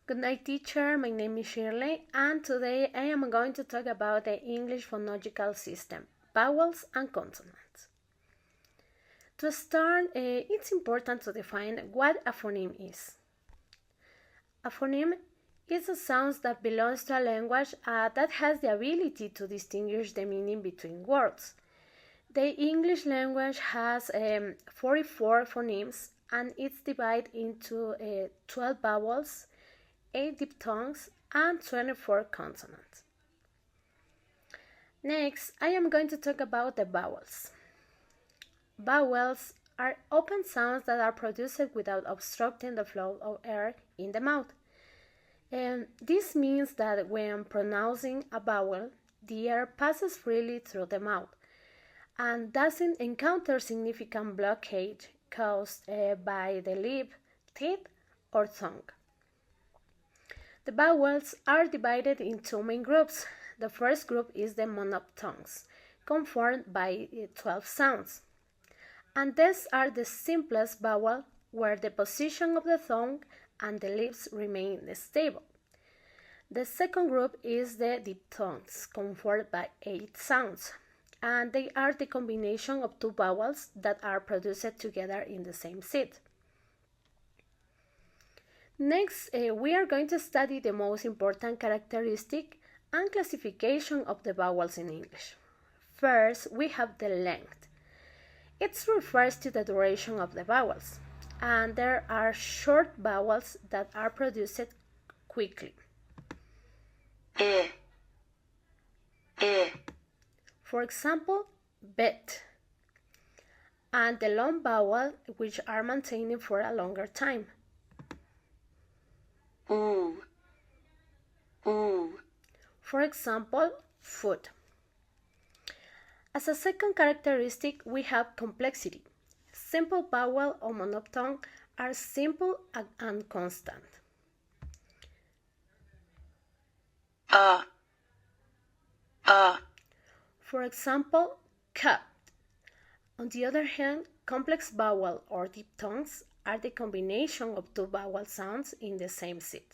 Good night, teacher. My name is Shirley, and today I am going to talk about the English phonological system, vowels and consonants. To start, it's important to define what a phoneme is. A phoneme is a sound that belongs to a language that has the ability to distinguish the meaning between words. The English language has 44 phonemes, and it's divided into 12 vowels, 8 diphthongs, and 24 consonants. Next, I am going to talk about the vowels. Vowels are open sounds that are produced without obstructing the flow of air in the mouth. And this means that when pronouncing a vowel, the air passes freely through the mouth and doesn't encounter significant blockage caused by the lip, teeth, or tongue. The vowels are divided in two main groups. The first group is the monophthongs, formed by 12 sounds. And these are the simplest vowel where the position of the tongue and the lips remain stable. The second group is the diphthongs, formed by 8 sounds, and they are the combination of two vowels that are produced together in the same seed. Next, we are going to study the most important characteristic and classification of the vowels in English. First, we have the length. It refers to the duration of the vowels, and there are short vowels that are produced quickly. For example, bet, and the long vowel which are maintained for a longer time. For example, foot. As a second characteristic, we have complexity. Simple vowel or monophthong are simple and constant. For example, cup. On the other hand, complex vowel or diphthongs are the combination of two vowel sounds in the same seed.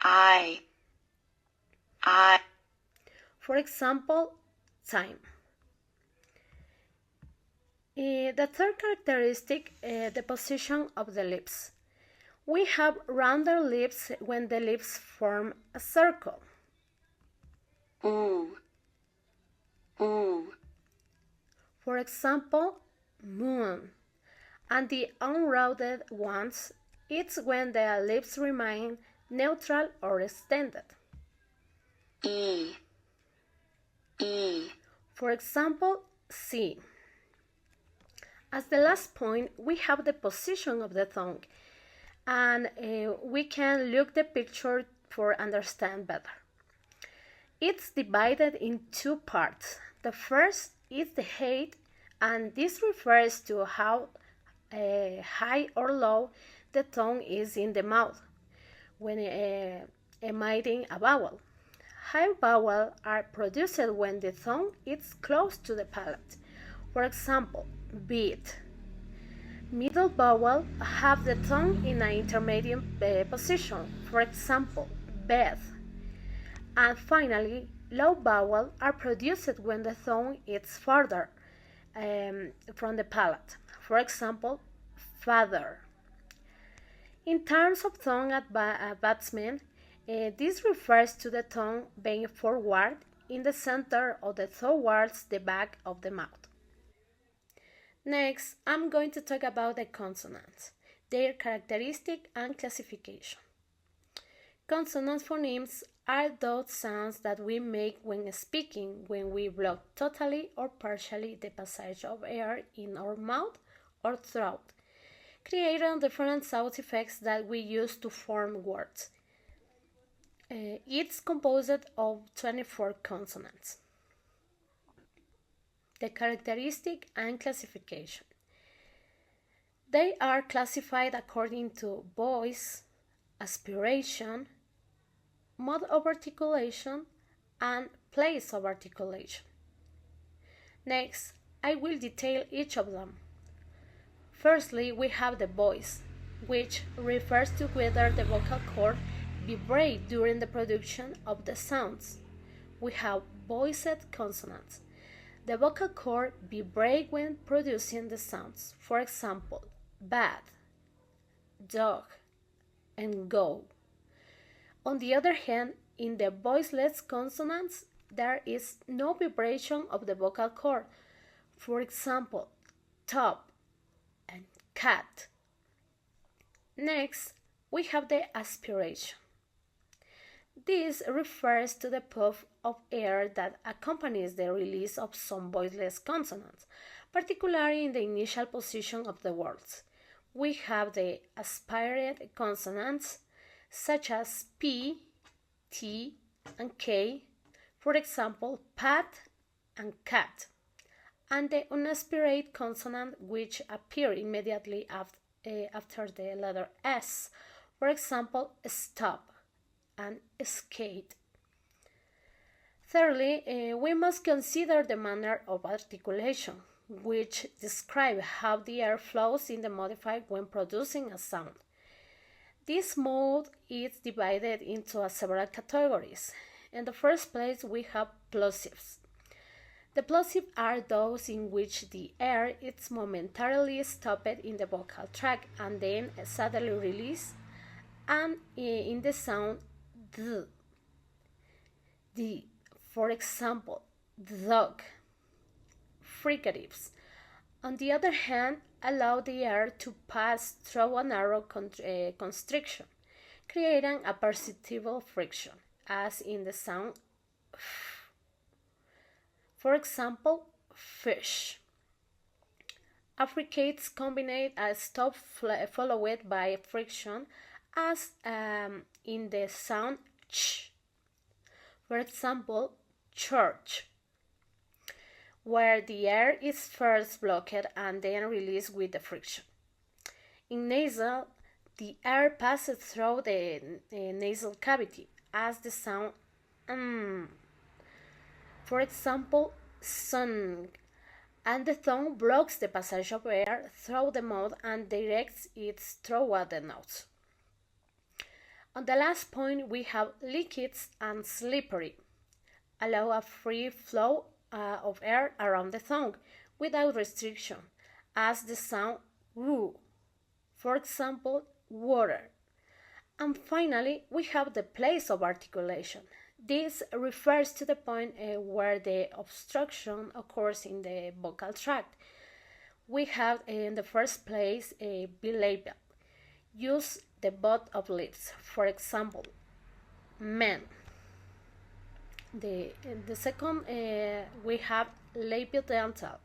I. For example, time. The third characteristic, the position of the lips. We have rounder lips when the lips form a circle. For example, moon. And the unrounded ones, it's when the lips remain neutral or extended. For example, C. As the last point, we have the position of the tongue, and we can look the picture for understand better. It's divided in two parts. The first is the height, and this refers to how high or low the tongue is in the mouth when emitting a vowel. High vowels are produced when the tongue is close to the palate. For example, beat. Middle vowel have the tongue in an intermediate position. For example, bed. And finally, low vowels are produced when the tongue is farther from the palate. For example, father. In terms of tongue advancement, this refers to the tongue being forward in the center or towards the back of the mouth. Next, I'm going to talk about the consonants, their characteristic and classification. Consonant phonemes are those sounds that we make when speaking when we block totally or partially the passage of air in our mouth or throat, creating different sound effects that we use to form words. It's composed of 24 consonants. The characteristic and classification. They are classified according to voice, aspiration, mode of articulation, and place of articulation. Next, I will detail each of them. Firstly, we have the voice. which refers to whether the vocal cord vibrates during the production of the sounds. We have voiced consonants. The vocal cord vibrates when producing the sounds. For example, bad, dog, and go. On the other hand, in the voiceless consonants, there is no vibration of the vocal cord. For example, top and cat. Next, we have the aspiration. This refers to the puff of air that accompanies the release of some voiceless consonants, particularly in the initial position of the words. We have the aspirated consonants such as P, T, and K, for example, pat and cat, and the unaspirated consonant which appear immediately after the letter S, for example, stop and skate. Thirdly, we must consider the manner of articulation, which describes how the air flows in the modified when producing a sound. This mode is divided into several categories. In the first place, we have plosives. The plosives are those in which the air is momentarily stopped in the vocal tract and then suddenly released, and in the sound d. For example, dog. Fricatives, on the other hand, allow the air to pass through a narrow constriction, creating a perceptible friction, as in the sound f. For example, fish. Affricates combine a stop followed by friction, as in the sound ch. For example, church, where the air is first blocked and then released with the friction. In nasal, the air passes through the nasal cavity as the sound For example, sung, and the tongue blocks the passage of air through the mouth and directs it toward the nose. On the last point, we have liquids and slippery. Allow a free flow of air around the tongue without restriction, as the sound woo. For example, water. And finally, we have the place of articulation. This refers to the point where the obstruction occurs in the vocal tract. We have in the first place a bilabial. Use the butt of lips. For example, men. The second, we have labiodental,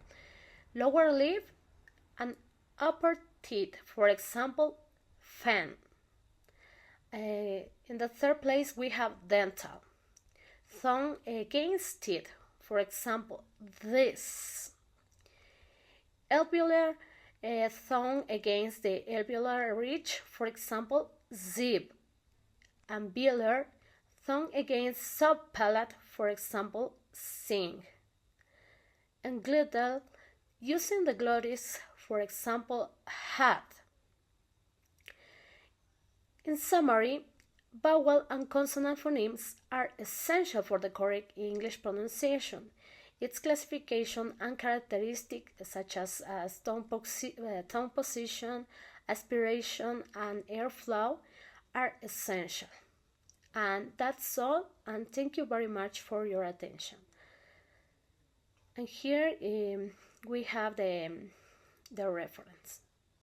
lower lip and upper teeth. For example, fan. In the third place, we have dental, tongue against teeth. For example, this. Alveolar, tongue against the alveolar ridge. For example, zip. And velar, tongue against subpalate. For example, sing. And glottal, using the glottis. For example, hat. In summary, vowel and consonant phonemes are essential for the correct English pronunciation. Its classification and characteristics such as tone position, aspiration, and airflow are essential. And that's all, and thank you very much for your attention. And here we have the reference.